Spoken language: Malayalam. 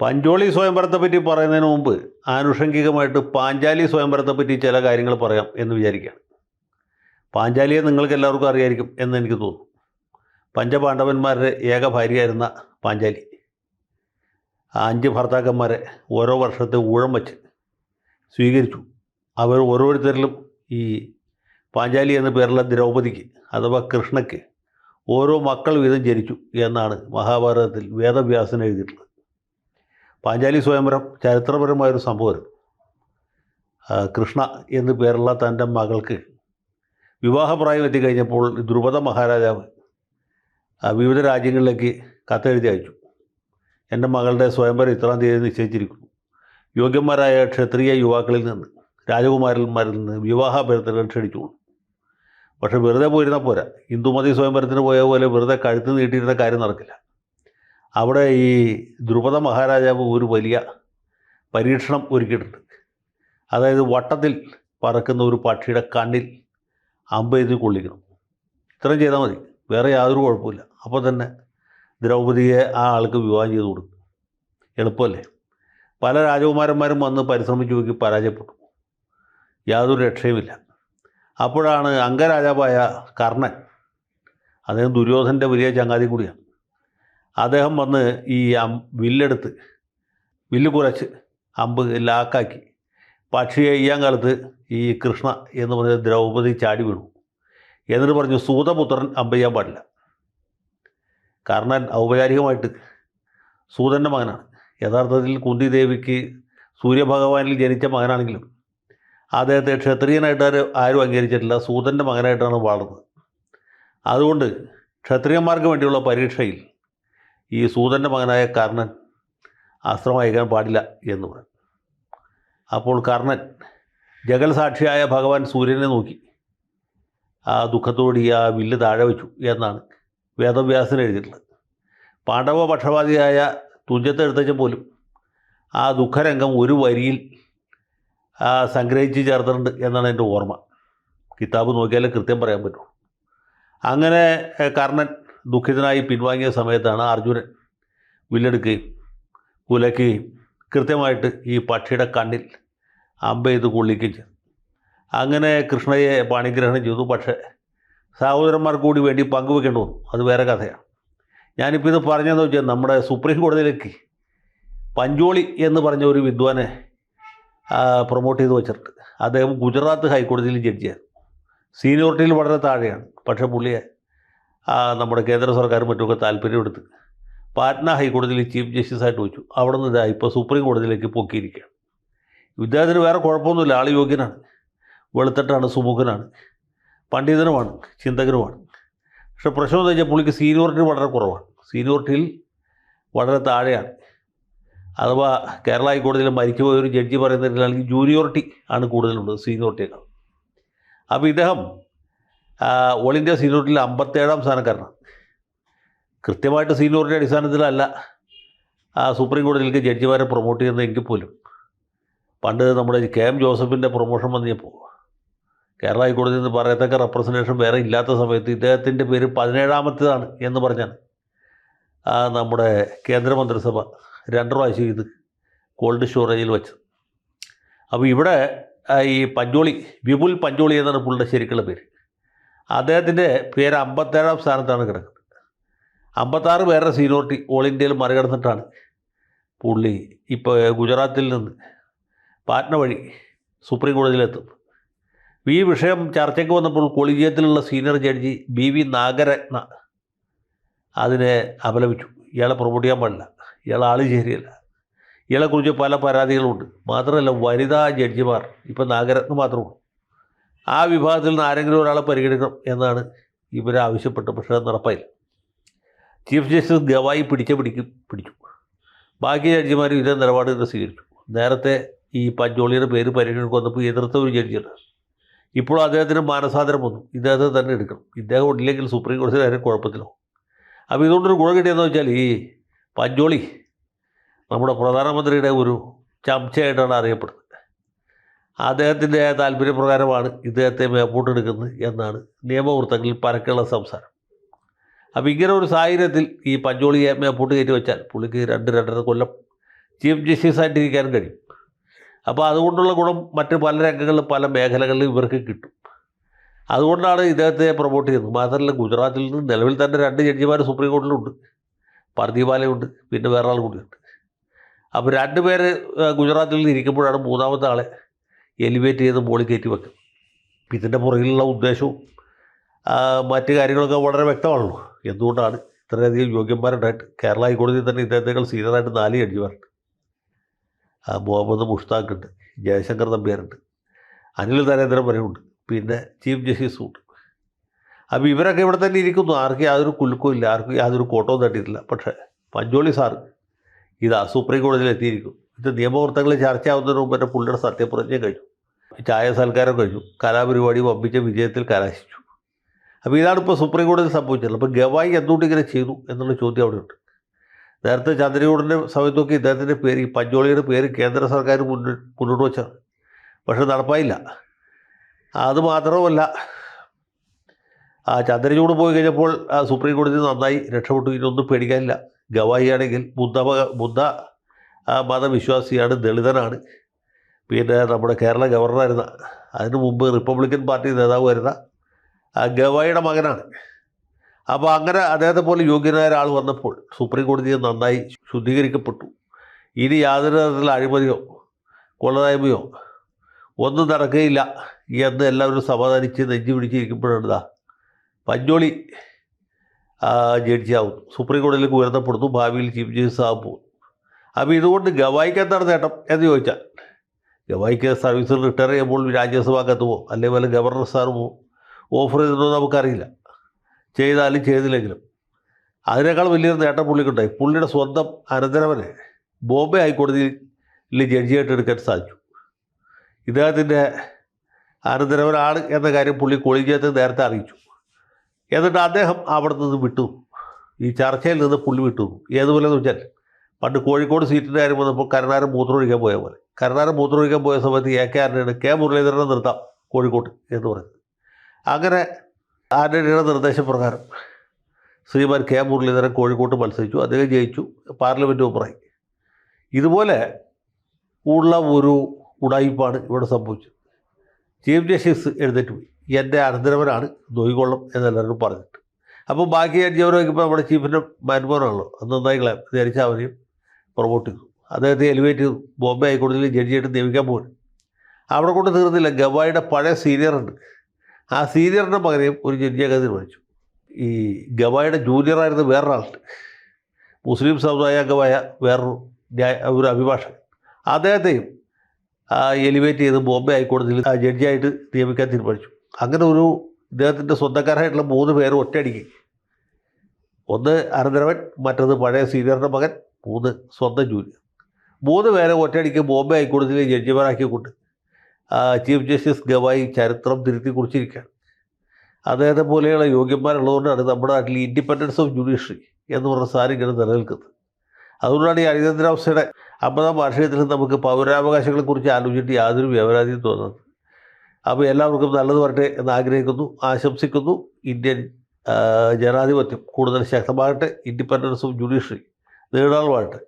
പഞ്ചോളി സ്വയംവരത്തെപ്പറ്റി പറയുന്നതിന് മുമ്പ് ആനുഷംഗികമായിട്ട് പാഞ്ചാലി സ്വയംവരത്തെപ്പറ്റി ചില കാര്യങ്ങൾ പറയാം എന്ന് വിചാരിക്കുകയാണ്. പാഞ്ചാലിയെ നിങ്ങൾക്ക് എല്ലാവർക്കും അറിയായിരിക്കും എന്ന് എനിക്ക് തോന്നുന്നു. പഞ്ചപാണ്ഡവന്മാരുടെ ഏക ഭാര്യയായിരുന്ന പാഞ്ചാലി 5 ഭർത്താക്കന്മാരെ ഓരോ വർഷത്തെ ഊഴം വച്ച് സ്വീകരിച്ചു. അവർ ഓരോരുത്തരിലും ഈ പാഞ്ചാലി എന്ന പേരുള്ള ദ്രൗപദിക്ക് അഥവാ കൃഷ്ണയ്ക്ക് ഓരോ മക്കൾ വീതം ജനിച്ചു എന്നാണ് മഹാഭാരതത്തിൽ വേദവ്യാസൻ എഴുതിയിട്ടുള്ളത്. പാഞ്ചാലി സ്വയംവരം ചരിത്രപരമായൊരു സംഭവമായിരുന്നു. കൃഷ്ണ എന്നു പേരുള്ള തൻ്റെ മകൾക്ക് വിവാഹപ്രായം എത്തിക്കഴിഞ്ഞപ്പോൾ ദ്രുപദ മഹാരാജാവ് വിവിധ രാജ്യങ്ങളിലേക്ക് കത്തെഴുതി അയച്ചു. എൻ്റെ മകളുടെ സ്വയംവരം ഇത്രാം തീയതി നിശ്ചയിച്ചിരിക്കുന്നു. യോഗ്യന്മാരായ ക്ഷത്രിയ യുവാക്കളിൽ നിന്ന് രാജകുമാരന്മാരിൽ നിന്ന് വിവാഹാഭ്യർത്ഥനകൾ ക്ഷണിച്ചുകൊള്ളു. പക്ഷെ വെറുതെ പോയിരുന്നാൽ പോരാ. ഹിന്ദുമതി സ്വയംവരത്തിന് പോയ പോലെ വെറുതെ കഴുത്ത് നീട്ടിയിരുന്ന കാര്യം നടക്കില്ല. അവിടെ ഈ ദ്രുപദ മഹാരാജാവ് ഒരു വലിയ പരീക്ഷണം ഒരുക്കിയിട്ടുണ്ട്. അതായത് വട്ടത്തിൽ പറക്കുന്ന ഒരു പക്ഷിയുടെ കണ്ണിൽ അമ്പെയ്ത് കൊള്ളിക്കണം. ഇത്രയും ചെയ്താൽ മതി, വേറെ യാതൊരു കുഴപ്പമില്ല. അപ്പോൾ തന്നെ ദ്രൗപദിയെ ആ ആൾക്ക് വിവാഹം ചെയ്ത് കൊടുക്കും. എളുപ്പമല്ലേ? പല രാജകുമാരന്മാരും വന്ന് പരിശ്രമിച്ചു നോക്കി പരാജയപ്പെട്ടു. യാതൊരു രക്ഷയുമില്ല. അപ്പോഴാണ് അംഗരാജാവായ കർണൻ, അദ്ദേഹം ദുര്യോധനൻ്റെ വലിയ ചങ്ങാതി കൂടിയാണ്, അദ്ദേഹം വന്ന് ഈ വില്ലെടുത്ത് വില്ല് കുറച്ച് അമ്പ് ലാക്കാക്കി പക്ഷിയെ ചെയ്യാൻ കാലത്ത് ഈ കൃഷ്ണ എന്ന് പറഞ്ഞ ദ്രൗപദി ചാടി വീണു. എന്നിട്ട് പറഞ്ഞു, സൂതപുത്രൻ അമ്പ് ചെയ്യാൻ പാടില്ല. കർണൻ ഔപചാരികമായിട്ട് സൂതൻ്റെ മകനാണ്. യഥാർത്ഥത്തിൽ കുന്തി ദേവിക്ക് സൂര്യഭഗവാനിൽ ജനിച്ച മകനാണെങ്കിലും അദ്ദേഹത്തെ ക്ഷത്രിയനായിട്ട് ആരും അംഗീകരിച്ചിട്ടില്ല. സൂതൻ്റെ മകനായിട്ടാണ് വളർന്നത്. അതുകൊണ്ട് ക്ഷത്രിയന്മാർക്ക് വേണ്ടിയുള്ള പരീക്ഷയിൽ ഈ സൂതൻ്റെ മകനായ കർണൻ അസ്ത്രം അയക്കാൻ പാടില്ല എന്ന് പറഞ്ഞു. അപ്പോൾ കർണൻ ജഗൽ സാക്ഷിയായ ഭഗവാൻ സൂര്യനെ നോക്കി ആ ദുഃഖത്തോടെ ആ വില്ല് താഴെ വെച്ചു എന്നാണ് വേദവ്യാസൻ എഴുതിയിട്ടുള്ളത്. പാണ്ഡവ പക്ഷപാതിയായ തുഞ്ചത്ത് എഴുത്തച്ഛൻ പോലും ആ ദുഃഖരംഗം ഒരു വരിയിൽ സംഗ്രഹിച്ച് ചേർത്തിട്ടുണ്ട് എന്നാണ് എൻ്റെ ഓർമ്മ. കിതാബ് നോക്കിയാലേ കൃത്യം പറയാൻ പറ്റുള്ളൂ. അങ്ങനെ കർണൻ ദുഃഖിതനായി പിൻവാങ്ങിയ സമയത്താണ് അർജുനൻ വില്ലെടുക്കുകയും കുലയ്ക്കുകയും കൃത്യമായിട്ട് ഈ പക്ഷിയുടെ കണ്ണിൽ അമ്പെയ്ത് കൊള്ളിക്കുകയും ചെയ്തു. അങ്ങനെ കൃഷ്ണയെ പാണിഗ്രഹണം ചെയ്തു. പക്ഷേ സഹോദരന്മാർക്ക് കൂടി വേണ്ടി പങ്കുവെക്കേണ്ടി വന്നു. അത് വേറെ കഥയാണ്. ഞാനിപ്പോൾ ഇത് പറഞ്ഞതെന്ന് വെച്ചാൽ നമ്മുടെ സുപ്രീം കോടതിയിലേക്ക് പഞ്ചോളി എന്ന് പറഞ്ഞ ഒരു വിദ്വാനെ പ്രൊമോട്ട് ചെയ്ത് വെച്ചിട്ടുണ്ട്. അദ്ദേഹം ഗുജറാത്ത് ഹൈക്കോടതിയിൽ ജഡ്ജിയായിരുന്നു. സീനിയോറിറ്റിയിൽ വളരെ താഴെയാണ്. പക്ഷേ പുള്ളിയെ നമ്മുടെ കേന്ദ്ര സർക്കാരും മറ്റുമൊക്കെ താല്പര്യമെടുത്ത് പാറ്റ്ന ഹൈക്കോടതിയിൽ ചീഫ് ജസ്റ്റിസായിട്ട് വെച്ചു. അവിടെ നിന്ന് ഇപ്പോൾ സുപ്രീം കോടതിയിലേക്ക് പൊക്കിയിരിക്കുകയാണ്. ഇദ്ദേഹത്തിന് വേറെ കുഴപ്പമൊന്നുമില്ല. ആൾ യോഗ്യനാണ്, വെളുത്തിട്ടാണ്, സുമുഖനാണ്, പണ്ഡിതനുമാണ്, ചിന്തകനുമാണ്. പക്ഷേ പ്രശ്നം എന്ന് വെച്ചാൽ പുള്ളിക്ക് സീനിയോറിറ്റി വളരെ കുറവാണ്. സീനിയോറിറ്റിയിൽ വളരെ താഴെയാണ്. അഥവാ കേരള ഹൈക്കോടതിയിൽ മരിച്ചുപോയ ഒരു ജഡ്ജി പറയുന്നതിനാണെങ്കിൽ ജൂനിയോറിറ്റി ആണ് കൂടുതലുള്ളത് സീനിയോറിറ്റിയേക്കാൾ. അപ്പോൾ ഇദ്ദേഹം ഓൾ ഇന്ത്യ സീനിയോറിറ്റിയിൽ 57ാം സ്ഥാനക്കാരനാണ്. കൃത്യമായിട്ട് സീനിയോറിറ്റി അടിസ്ഥാനത്തിലല്ല സുപ്രീം കോടതിയിലേക്ക് ജഡ്ജിമാരെ പ്രൊമോട്ട് ചെയ്യുന്നതെങ്കിൽ പോലും പണ്ട് നമ്മുടെ KM ജോസഫിൻ്റെ പ്രൊമോഷൻ വന്നപ്പോൾ കേരള ഹൈക്കോടതിയിൽ നിന്ന് പറയത്തക്ക റെപ്രസെൻറ്റേഷൻ വേറെ ഇല്ലാത്ത സമയത്ത് ഇദ്ദേഹത്തിൻ്റെ പേര് 17ാമത്തേതാണ് എന്ന് പറഞ്ഞാണ് നമ്മുടെ കേന്ദ്രമന്ത്രിസഭ 2 പ്രാവശ്യം ഇത് കോൾഡ് സ്റ്റോറേജിൽ വെച്ചത്. അപ്പോൾ ഇവിടെ ഈ പഞ്ചോളി, വിപുൽ പഞ്ചോളി എന്നാണ് പുള്ളിയുടെ ശരിക്കുള്ള പേര്. അദ്ദേഹത്തിൻ്റെ പേര് 57ാം സ്ഥാനത്താണ് കിടക്കുന്നത്. 56 പേരുടെ സീനിയോറിറ്റി ഓൾ ഇന്ത്യയിൽ മറികടന്നിട്ടാണ് പുള്ളി ഇപ്പോൾ ഗുജറാത്തിൽ നിന്ന് പാറ്റ്ന വഴി സുപ്രീം കോടതിയിലെത്തുന്നത്. ഈ വിഷയം ചർച്ചയ്ക്ക് വന്നപ്പോൾ കൊളീജിയത്തിലുള്ള സീനിയർ ജഡ്ജി BV നാഗരത്ന അതിനെ അപലപിച്ചു. ഇയാളെ പ്രൊമോട്ട് ചെയ്യാൻ പാടില്ല, ഇയാൾ ആൾ ശരിയല്ല, ഇയാളെക്കുറിച്ച് പല പരാതികളുണ്ട്. മാത്രമല്ല വനിതാ ജഡ്ജിമാർ ഇപ്പം നാഗരത്ന മാത്രമേ ആ വിഭാഗത്തിൽ നിന്ന് ആരെങ്കിലും ഒരാളെ പരിഗണിക്കണം എന്നാണ് ഇവർ ആവശ്യപ്പെട്ടത്. പക്ഷേ അത് നടപ്പായില്ല. ചീഫ് ജസ്റ്റിസ് ഗവായി പിടിച്ചു. ബാക്കി ജഡ്ജിമാർ ഇതേ നിലപാട് സ്വീകരിച്ചു. നേരത്തെ ഈ പഞ്ചോളിയുടെ പേര് പരിഗണിക്ക് വന്നപ്പോൾ എതിർത്ത ഒരു ജഡ്ജിയാണ്. ഇപ്പോൾ അദ്ദേഹത്തിന് മാനസാന്തരം വന്നു. ഇദ്ദേഹത്തെ തന്നെ എടുക്കണം. ഇദ്ദേഹം ഇല്ലെങ്കിൽ സുപ്രീം കോടതിയിൽ ആരും കുഴപ്പത്തിലാവും. അപ്പോൾ ഇതുകൊണ്ടൊരു ഗുണം കിട്ടിയെന്ന് വെച്ചാൽ ഈ പഞ്ചോളി നമ്മുടെ പ്രധാനമന്ത്രിയുടെ ഒരു ചമച്ചയായിട്ടാണ് അറിയപ്പെടുന്നത്. അദ്ദേഹത്തിൻ്റെ താല്പര്യപ്രകാരമാണ് ഇദ്ദേഹത്തെ മേപ്പോട്ടെടുക്കുന്നത് എന്നാണ് നിയമവൃത്തങ്ങളിൽ പരക്കെയുള്ള സംസാരം. അപ്പോൾ ഇങ്ങനെ ഒരു സാഹചര്യത്തിൽ ഈ പഞ്ചോളിയെ മേപ്പോട്ട് കയറ്റി വെച്ചാൽ പുള്ളിക്ക് 2-2.5 കൊല്ലം ചീഫ് ജസ്റ്റിസായിട്ടിരിക്കാനും കഴിയും. അപ്പോൾ അതുകൊണ്ടുള്ള ഗുണം മറ്റ് പല രംഗങ്ങളിലും പല മേഖലകളിലും ഇവർക്ക് കിട്ടും. അതുകൊണ്ടാണ് ഇദ്ദേഹത്തെ പ്രൊമോട്ട് ചെയ്യുന്നത്. മാത്രമല്ല ഗുജറാത്തിൽ നിന്ന് നിലവിൽ തന്നെ 2 ജഡ്ജിമാർ സുപ്രീം കോടതിയിലുണ്ട്. പർദീവാലയുണ്ട്, പിന്നെ വേറെ ആൾ കൂടിയുണ്ട്. അപ്പോൾ 2 പേര് ഗുജറാത്തിൽ നിന്ന് ഇരിക്കുമ്പോഴാണ് മൂന്നാമത്തെ ആളെ എലിവേറ്റ് ചെയ്ത് മുകളിൽ കയറ്റി വെക്കുന്നത്. ഇതിൻ്റെ പുറകിലുള്ള ഉദ്ദേശവും മറ്റ് കാര്യങ്ങളൊക്കെ വളരെ വ്യക്തമാണല്ലോ. എന്തുകൊണ്ടാണ് ഇത്രയധികം യോഗ്യന്മാരുണ്ടായിട്ട് കേരള ഹൈക്കോടതിയിൽ തന്നെ ഇദ്ദേഹത്തേക്കാൾ സീനിയറായിട്ട് 4 ജഡ്ജിമാരുണ്ട്. മുഹമ്മദ് മുഷ്താഖ് ഉണ്ട്, ജയശങ്കർ നമ്പ്യാരുണ്ട്, അനിൽ നരേന്ദ്രൻ വരെയുണ്ട്, പിന്നെ ചീഫ് ജസ്റ്റിസും ഉണ്ട്. അപ്പോൾ ഇവരൊക്കെ ഇവിടെ തന്നെ ഇരിക്കുന്നു. ആർക്കും യാതൊരു കുലുക്കവും ഇല്ല, ആർക്കും യാതൊരു കോട്ടവും തട്ടിയിട്ടില്ല. പക്ഷേ പഞ്ചോളി സാറ് ഇതാ സുപ്രീം കോടതിയിൽ എത്തിയിരിക്കും. ഇത് നിയമവൃത്തങ്ങൾ ചർച്ചയാവുന്നതിന് മുമ്പ് തന്നെ പുള്ളിയുടെ സത്യപ്രതിജ്ഞ കഴിഞ്ഞു, ചായ സൽക്കാരം കഴിഞ്ഞു, കലാപരിപാടി വമ്പിച്ച വിജയത്തിൽ കലാശിച്ചു. അപ്പോൾ ഇതാണ് ഇപ്പോൾ സുപ്രീം കോടതിയിൽ സംഭവിച്ചത്. അപ്പോൾ ഗവായി എന്തുകൊണ്ട് ഇങ്ങനെ ചെയ്തു എന്നുള്ള ചോദ്യം അവിടെയുണ്ട്. നേരത്തെ ചന്ദ്രചൂഡിൻ്റെ സമയത്തൊക്കെ ഇദ്ദേഹത്തിൻ്റെ പേര്, ഈ പഞ്ചോളിയുടെ പേര് കേന്ദ്ര സർക്കാർ മുന്നോട്ട് വെച്ചാണ്. പക്ഷെ നടപ്പായില്ല. അതുമാത്രമല്ല, ചന്ദ്രചൂഡ് പോയി കഴിഞ്ഞപ്പോൾ സുപ്രീം കോടതി നന്നായി രക്ഷപ്പെട്ടു. ഇതിനൊന്നും പേടിക്കാനില്ല. ഗവായി ആണെങ്കിൽ ബുദ്ധ മതവിശ്വാസിയാണ്, ദളിതനാണ്, പിന്നെ നമ്മുടെ കേരള ഗവർണറായിരുന്ന, അതിനു മുമ്പ് റിപ്പബ്ലിക്കൻ പാർട്ടി നേതാവായിരുന്ന ഗവായിയുടെ മകനാണ്. അപ്പോൾ അങ്ങനെ അദ്ദേഹത്തെ പോലെ യോഗ്യനായ ഒരാൾ വന്നപ്പോൾ സുപ്രീം കോടതി നന്നായി ശുദ്ധീകരിക്കപ്പെട്ടു. ഇനി യാതൊരു തരത്തിലുള്ള അഴിമതിയോ കൊള്ളതായ്മയോ ഒന്നും നടക്കുകയില്ല എന്ന് എല്ലാവരും സമാധാനിച്ച് നെഞ്ചു പിടിച്ചിരിക്കുമ്പോഴാണ് ഇതാ പഞ്ചോളി ജഡ്ജിയാവും, സുപ്രീം കോടതിയിലേക്ക് ഉയർത്തപ്പെടുന്നു, ഭാവിയിൽ ചീഫ് ജസ്റ്റിസ് ആകാൻ പോകുന്നു. അപ്പോൾ ഇതുകൊണ്ട് ഗവായിക്ക് എന്താണ് നേട്ടം എന്ന് ചോദിച്ചാൽ, ഗവായിക്ക് സർവീസിൽ റിട്ടയർ ചെയ്യുമ്പോൾ രാജ്യസഭാക്കത്തുമോ അല്ലെങ്കിൽ വല്ല ഗവർണർ സ്ഥാനമോ ഓഫർ ചെയ്തിട്ടോ നമുക്കറിയില്ല. ചെയ്താലും ചെയ്തില്ലെങ്കിലും അതിനേക്കാൾ വലിയൊരു നേട്ടം പുള്ളിക്കുണ്ടായി. പുള്ളിയുടെ സ്വന്തം അനന്തരവനെ ബോംബെ ഹൈക്കോടതിയിൽ ജഡ്ജിയായിട്ട് എടുക്കാൻ സാധിച്ചു. ഇദ്ദേഹത്തിൻ്റെ അനന്തരവനാണ് എന്ന കാര്യം പുള്ളി കൊളീജിയത്തിൽ നേരത്തെ അറിയിച്ചു. എന്നിട്ട് അദ്ദേഹം അവിടെ നിന്ന് വിട്ടു, ഈ ചർച്ചയിൽ നിന്ന് പുള്ളി വിട്ടു. ഏതുപോലെ എന്ന് വെച്ചാൽ, പണ്ട് കോഴിക്കോട് സീറ്റിൻ്റെ കാര്യം വന്നപ്പോൾ കരുണാകരൻ മൂത്രമൊഴിക്കാൻ പോയ പോലെ, കരുണാകരൻ മൂത്രമൊഴിക്കാൻ പോയ സമയത്ത് AK ആൻ്റണിയാണ് കെ മുരളീധരനെ നിർത്താം കോഴിക്കോട്ട് എന്ന് പറയുന്നത്. അങ്ങനെ ആൻ്റണിയുടെ നിർദ്ദേശപ്രകാരം ശ്രീമാൻ കെ മുരളീധരൻ കോഴിക്കോട്ട് മത്സരിച്ചു. അദ്ദേഹം ജയിച്ചു, പാർലമെൻറ്റ് മെമ്പറായി. ഇതുപോലെ ഉള്ള ഒരു ഉടായിപ്പാണ് ഇവിടെ സംഭവിച്ചത്. ചീഫ് ജസ്റ്റിസ് എഴുന്നേറ്റ് പോയി, എൻ്റെ അനന്തരവനാണ് നോയിക്കൊള്ളം എന്നെല്ലാവരും പറഞ്ഞിട്ട്. അപ്പോൾ ബാക്കി ജഡ്ജിമാർ വയ്ക്കുമ്പോൾ നമ്മുടെ ചീഫിൻ്റെ മാൻമോനാണല്ലോ, അത് നന്നായി ധരിച്ച അവരെയും പ്രൊമോട്ട് ചെയ്തു, അദ്ദേഹത്തെ എലിവേറ്റ് ചെയ്തു, ബോംബെ ഹൈക്കോടതിയിൽ ജഡ്ജിയായിട്ട് നിയമിക്കാൻ പോയി. അവിടെ കൊണ്ട് തീർന്നില്ല. ഗവായിയുടെ പഴയ സീനിയറുണ്ട്, ആ സീനിയറിൻ്റെ മകനെയും ഒരു ജഡ്ജിയൊക്കെ തീരുമാനിച്ചു. ഈ ഗവായിയുടെ ജൂനിയറായിരുന്ന വേറൊരാളുണ്ട്, മുസ്ലിം സമുദായ അംഗമായ ഒരു അഭിഭാഷകൻ, അദ്ദേഹത്തെയും എലിവേറ്റ് ചെയ്ത് ബോംബെ ഹൈക്കോടതിയിൽ ജഡ്ജിയായിട്ട് നിയമിക്കാൻ തീരുമാനിച്ചു. അങ്ങനെ ഒരു ഇദ്ദേഹത്തിൻ്റെ സ്വന്തക്കാരായിട്ടുള്ള 3 പേര് ഒറ്റയടിക്ക്, ഒന്ന് അനന്തരവൻ, മറ്റത് പഴയ സീനിയറിൻ്റെ മകൻ, 3 സ്വന്തം ജൂനിയർ, 3 പേരെ ഒറ്റയടിക്ക് ബോംബെ ഹൈക്കോടതിയിൽ ജഡ്ജിമാരാക്കിക്കൊണ്ട് ചീഫ് ജസ്റ്റിസ് ഗവായി ചരിത്രം തിരുത്തി കുറിച്ചിരിക്കുകയാണ്. അദ്ദേഹത്തെ പോലെയുള്ള യോഗ്യന്മാരുള്ളതുകൊണ്ടാണ് നമ്മുടെ നാട്ടിൽ ഇൻഡിപെൻഡൻസ് ഓഫ് ജുഡീഷ്യറി എന്ന് പറഞ്ഞ സാധനം ഇങ്ങനെ നിലനിൽക്കുന്നത്. അതുകൊണ്ടാണ് ഈ അടിയന്തരാവസ്ഥയുടെ 50ാം വാർഷികത്തിൽ നമുക്ക് പൗരാവകാശങ്ങളെക്കുറിച്ച് ആലോചിച്ചിട്ട് യാതൊരു വ്യവരാതിയും തോന്നുന്നത്. അപ്പോൾ എല്ലാവർക്കും നല്ലത് വരട്ടെ എന്ന് ആഗ്രഹിക്കുന്നു, ആശംസിക്കുന്നു. ഇന്ത്യൻ ജനാധിപത്യം കൂടുതൽ ശക്തമാകട്ടെ, ഇൻഡിപെൻഡൻസ് ഓഫ് ജുഡീഷ്യറി നീടാൾ വാഴട്ടെ.